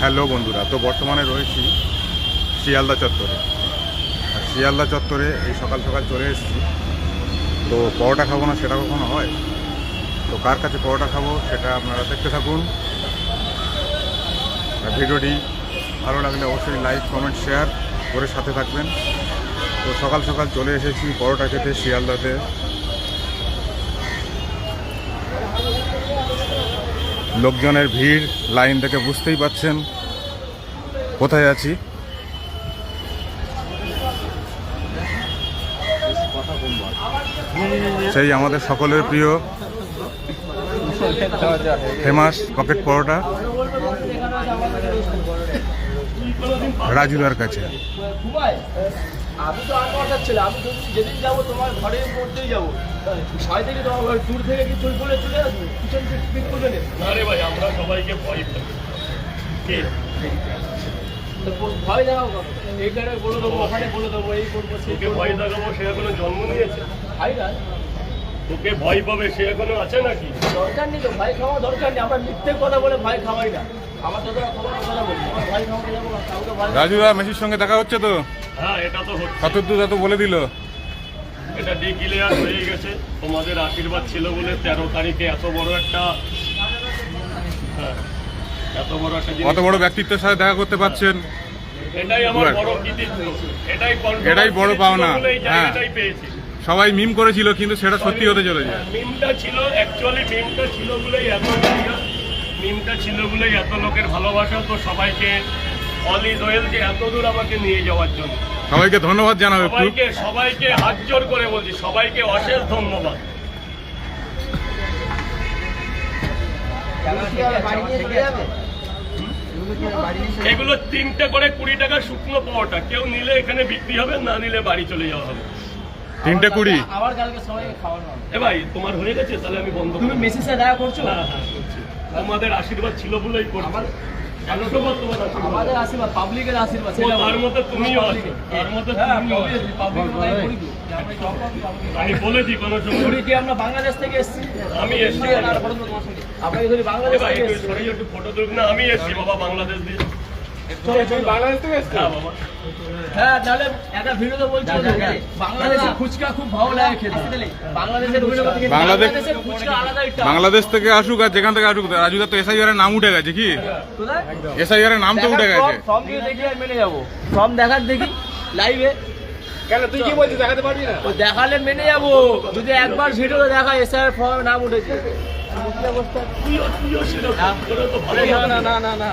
Hello বন্ধুরা, তো বর্তমানে রয়েছি শিয়ালদা চত্বরে। আর শিয়ালদা চত্বরে এই সকাল সকাল চলে এসেছি। তো পরোটা খাবো না সেটা কখনো হয়? তো কার কাছে পরোটা খাবো সেটা আপনারা দেখতে থাকুন। আর ভিডিওটি ভালো লাগলে অবশ্যই লাইক কমেন্ট শেয়ার করে সাথে থাকবেন। তো সকাল সকাল চলে এসেছি পরোটা খেতে শিয়ালদাতে। লোকজনের ভিড়, লাইন থেকে বুঝতেই পাচ্ছেন কোথায় আছি। সেই আমাদের সকলের প্রিয় ফেমাস পকেট পরোটা রাজুদার কাছে। আমি তো 8 বছর ছেলে, আমি যেদিন যাবো তোমার ঘরে পড়তেই যাবো। ছয় থেকে তোমার দূর থেকে কি তুই বলে চলে আসবো, পিছন পিক করবে না। না রে ভাই, আমরা সবাইকে ভয় পাই। ভয় দেখাও এইখানে বলে দেবো, ওখানে বলে দেবো, এই করবো সেই তোকে ভয় দেখাবো, সে এখনো জন্ম নিয়েছে? ভাই না, তোকে ভয় পাবে সে এখনো আছে নাকি? দরকার নেই তো, ভাই খাওয়া দরকার নেই। আমরা মিথ্যে কথা বলে ভাই খাওয়াই না। আমার যতটা খবর কথা বলি, আমার ভাই খাওয়াতে যাবো না, কাউকে ভাই। রাজুদা মেসির সঙ্গে দেখা হচ্ছে তো? হ্যাঁ, এটা তো হচ্ছে। কতদূর এত বলে দিল? এটা ডিক্লিয়ার হয়ে গেছে। তোমাদের আশীর্বাদ ছিল বলে 13 তারিখে এত বড় একটা জিনিস, কত বড় ব্যক্তিত্বের সাথে দেখা করতে পারছেন, এটাই আমার বড় কৃতিত্ব। এটাই বড় পাওনা। হ্যাঁ, এটাই পেয়েছি। সবাই মিম করেছিল কিন্তু সেটা সত্যি হতে চলেছে। মিমটা ছিল, অ্যাকচুয়ালি মিমটা ছিল বলেই এত জায়গা, মিমটা ছিল বলেই এত লোকের ভালোবাসা। তো সবাইকে অল ইজ ওয়েল যে এত দূর আমাকে নিয়ে যাওয়ার জন্য সবাইকে ধন্যবাদ জানাবো একটু। সবাইকে হাত জোর করে বলছি, সবাইকে অশেষ ধন্যবাদ। এগুলো 3টে করে 20 টাকা শুকনো পাওয়াটা, কেউ নিলে এখানে বিক্রি হবে, না নিলে বাড়ি চলে যাওয়া হবে। 3টে 20। আবার কালকে সবাইকে খাওয়ানো হবে। এ ভাই, তোমার হয়ে গেছে? তাহলে আমি বন্ধ তুমি করবো। মেসির সাথে দেখা করছো? হ্যাঁ হ্যাঁ, করছি। তোমাদের আশীর্বাদ ছিল বলেই করছি। আমাদের আশীর্বাদ, পাবলিকের আশীর্বাদ। ও, তার মতো তুমিও আছো, তার মতো তুমিও আছো। আমি বলেছি কোনো সময় আমরা বাংলাদেশ থেকে এসেছি। আমি এসছি। আপনাকে ধরি এ বাংলাদেশ ভাই, থেকে একটু এসেছি। সরিয়ে একটু ফটো তুলুক না। আমি এসছি বাবা বাংলাদেশ দিয়ে। বাংলাদেশ থেকে এসেছি। হ্যাঁ বাবা। হ্যাঁ, নাহলে একটা ভিডিওতে বলছিল বাংলাদেশের ফুচকা খুব ভালো লাগে খেতে। বাংলাদেশের ফুচকা আলাদাই টান। বাংলাদেশ থেকে আসুক আর যেখান থেকে আসুক, রাজুদা তো এসআইআর এর নাম উঠে গেছে। কি কোথায়? এসআইআর এর নাম তো উঠে গেছে। ফর্ম দিয়ে দেখি আর মেনে যাবো। ফর্ম দেখার দেখি লাইভে। কেন তুই কি বলছিস, দেখাতে পারবি না? ও দেখালে মেনে যাবো, যদি একবার ভিডিওতে দেখা এসআর ফর্মে নাম উঠেছে। তুইও সেরকম করে তো ভালো না না না না না